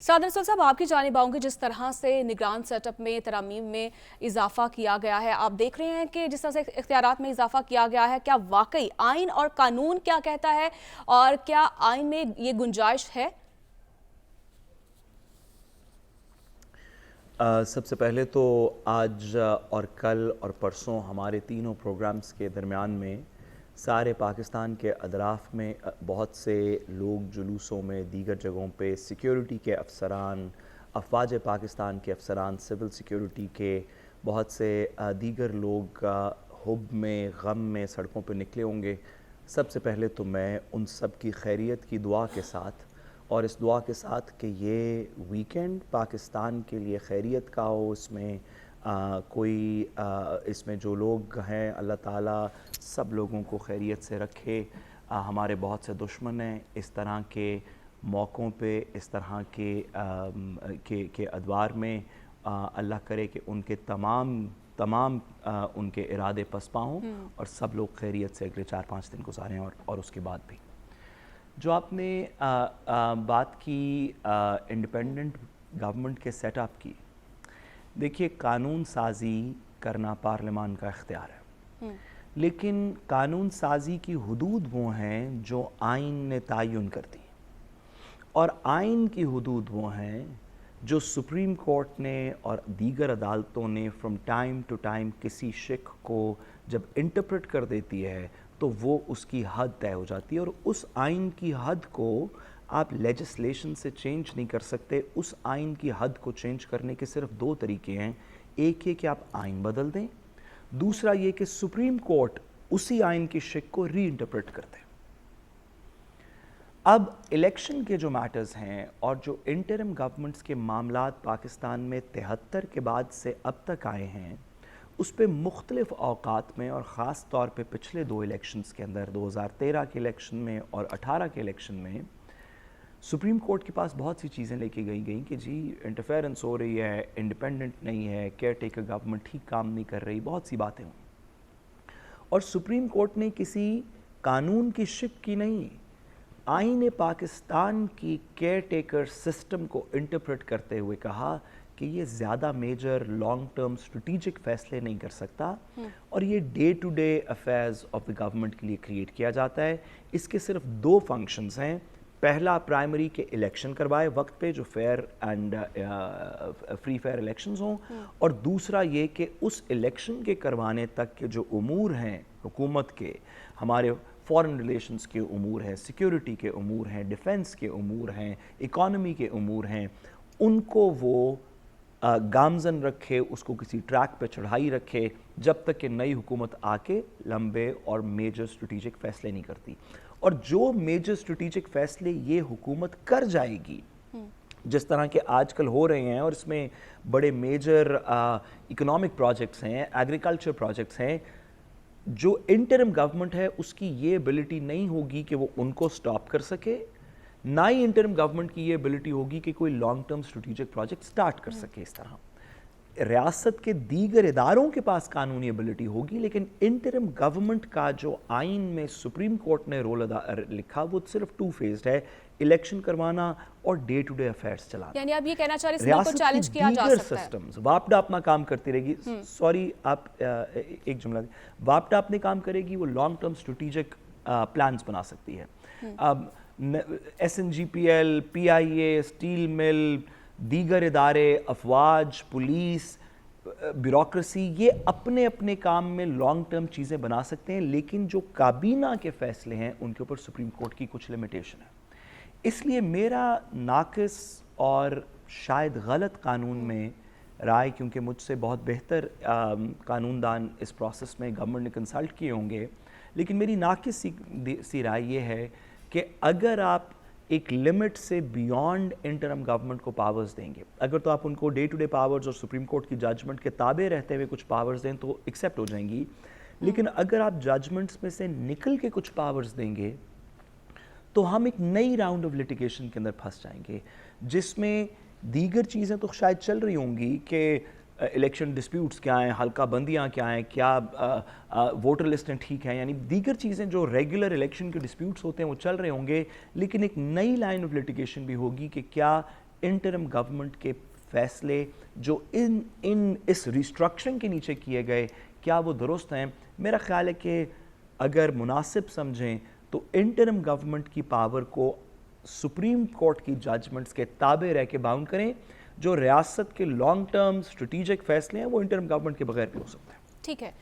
सादर रसूल साहब, आपकी जानिब आऊँगी। जिस तरह से निगरान सेटअप में तरमीम में इजाफा किया गया है, आप देख रहे हैं कि जिस तरह से इख्तियारात में इजाफा किया गया है, क्या वाकई आइन और कानून क्या कहता है और क्या आइन में ये गुंजाइश है? सबसे पहले तो आज और कल और परसों हमारे तीनों प्रोग्राम्स के दरमियान में सारे पाकिस्तान के अदराफ में बहुत से लोग जुलूसों में, दीगर जगहों पे सिक्योरिटी के अफसरान, अफवाज पाकिस्तान के अफसरान, सिविल सिक्योरिटी के बहुत से दीगर लोग हुब में, गम में सड़कों पे निकले होंगे। सबसे पहले तो मैं उन सब की खैरियत की दुआ के साथ और इस दुआ के साथ कि ये वीकेंड पाकिस्तान के लिए खैरियत का हो, इसमें इसमें जो लोग हैं अल्लाह ताला सब लोगों को खैरियत से रखे। हमारे बहुत से दुश्मन हैं, इस तरह के मौक़ों पे, इस तरह के अदवार में अल्लाह करे कि उनके तमाम उनके इरादे पसपा हों और सब लोग खैरियत से अगले 4-5 दिन गुजारें और उसके बाद भी। जो आपने बात की इंडिपेंडेंट गवर्नमेंट के सेटअप की, देखिए कानून साजी करना पार्लियामान का इख्तियार है, लेकिन कानून साजी की हुदूद वो हैं जो आइन ने तयन कर दी और आइन की हुदूद वो हैं जो सुप्रीम कोर्ट ने और दीगर अदालतों ने फ्रॉम टाइम टू टाइम किसी शिक को जब इंटरप्रेट कर देती है तो वो उसकी हद तय हो जाती है और उस आइन की हद को आप लेजिस्लेशन से चेंज नहीं कर सकते। उस आइन की हद को चेंज करने के सिर्फ 2 तरीके हैं। एक ये कि आप आइन बदल दें, दूसरा ये कि सुप्रीम कोर्ट उसी आइन की शिक को री इंटरप्रेट कर दे। अब इलेक्शन के जो मैटर्स हैं और जो इंटरिम गवर्नमेंट्स के मामलात पाकिस्तान में 73 के बाद से अब तक आए हैं, उस पर मुख्तलिफ औकात में और ख़ास तौर पे पिछले 2 इलेक्शंस के अंदर 2013 के इलेक्शन में और 18 के इलेक्शन में सुप्रीम कोर्ट के पास बहुत सी चीज़ें लेके गई कि जी इंटरफेरेंस हो रही है, इंडिपेंडेंट नहीं है, केयर टेकर गवर्नमेंट ठीक काम नहीं कर रही, बहुत सी बातें हुई और सुप्रीम कोर्ट ने किसी कानून की शिक की नहीं, आईन पाकिस्तान की केयर टेकर सिस्टम को इंटरप्रेट करते हुए कहा कि ये ज़्यादा मेजर लॉन्ग टर्म स्ट्रेटिजिक फैसले नहीं कर सकता और ये day to day affairs of the government के लिए क्रिएट किया जाता है। इसके सिर्फ 2 फंक्शंस हैं। पहला, प्राइमरी के इलेक्शन करवाए वक्त पे जो fair and free fair elections हों और दूसरा ये कि उस इलेक्शन के करवाने तक के जो उमूर हैं हुकूमत के, हमारे फॉरेन रिलेशंस के उमूर हैं, सिक्योरिटी के उमूर हैं, डिफेंस के उमूर हैं, इकॉनमी के उमूर हैं, उनको वो गामजन रखे, उसको किसी ट्रैक पे चढ़ाई रखे जब तक कि नई हुकूमत आके लंबे और मेजर स्ट्रेटिजिक फैसले नहीं करती। और जो मेजर स्ट्रेटिजिक फैसले ये हुकूमत कर जाएगी, जिस तरह के आजकल हो रहे हैं और इसमें बड़े मेजर इकोनॉमिक प्रोजेक्ट्स हैं, एग्रीकल्चर प्रोजेक्ट्स हैं, जो इंटरिम गवर्नमेंट है उसकी ये एबिलिटी नहीं होगी कि वो उनको स्टॉप कर सके, ना ही इंटरिम गवर्नमेंट की ये एबिलिटी होगी कि कोई long term strategic project start कर सके। इस तरह रियासत के दीगर इदारों के पास कानूनी एबिलिटी होगी, लेकिन इंटरिम गवर्नमेंट का जो आइन में सुप्रीम कोर्ट ने रोल लिखा वो सिर्फ 2 फेज्ड है, इलेक्शन करवाना और डे टू डे अफेयर्स चलाना। यानी आप ये कहना चाह रहे हैं इसको चैलेंज किया जा सकता है। सिस्टम्स वापडा अपना काम करती रहेगी। सॉरी, आप एक जुमला, वापडा अपने काम करेगी, वो लॉन्ग टर्म स्ट्रेटिजिक प्लान्स बना सकती है। अब SNGPL, PIA, स्टील मिल, दीगर इदारे, अफवाज, पुलिस, ब्यूरोक्रेसी, ये अपने अपने काम में लॉन्ग टर्म चीज़ें बना सकते हैं, लेकिन जो काबीना के फैसले हैं उनके ऊपर सुप्रीम कोर्ट की कुछ लिमिटेशन है। इसलिए मेरा नाकिस और शायद गलत कानून में राय, क्योंकि मुझसे बहुत बेहतर कानूनदान इस प्रोसेस में गवर्नमेंट ने कंसल्ट किए होंगे, लेकिन मेरी नाकिस सी राय ये है कि अगर आप एक लिमिट से बियॉन्ड इंटरिम गवर्नमेंट को पावर्स देंगे, अगर तो आप उनको डे टू डे पावर्स और सुप्रीम कोर्ट की जजमेंट के ताबे रहते हुए कुछ पावर्स दें तो एक्सेप्ट हो जाएंगी, लेकिन अगर आप जजमेंट्स में से निकल के कुछ पावर्स देंगे तो हम एक नई राउंड ऑफ लिटिगेशन के अंदर फंस जाएंगे, जिसमें दीगर चीज़ें तो शायद चल रही होंगी कि इलेक्शन डिस्प्यूट्स क्या हैं, हल्का बंदियाँ क्या हैं, क्या वोटर लिस्टें ठीक हैं, यानी दीगर चीज़ें जो रेगुलर इलेक्शन के डिस्प्यूट्स होते हैं वो चल रहे होंगे, लेकिन एक नई लाइन ऑफ लिटिगेशन भी होगी कि क्या انٹرم گورنمنٹ کے فیصلے جو اس ریسٹرکشن کے نیچے کیے گئے کیا وہ درست ہیں؟ میرا خیال ہے کہ اگر مناسب سمجھیں تو انٹرم گورنمنٹ کی پاور کو سپریم کورٹ کی ججمنٹس کے تابع رہ کے باؤنڈ کریں. جو ریاست کے لانگ ٹرم اسٹریٹجک فیصلے ہیں وہ انٹرم گورنمنٹ کے بغیر بھی ہو سکتے ہیں. ٹھیک ہے.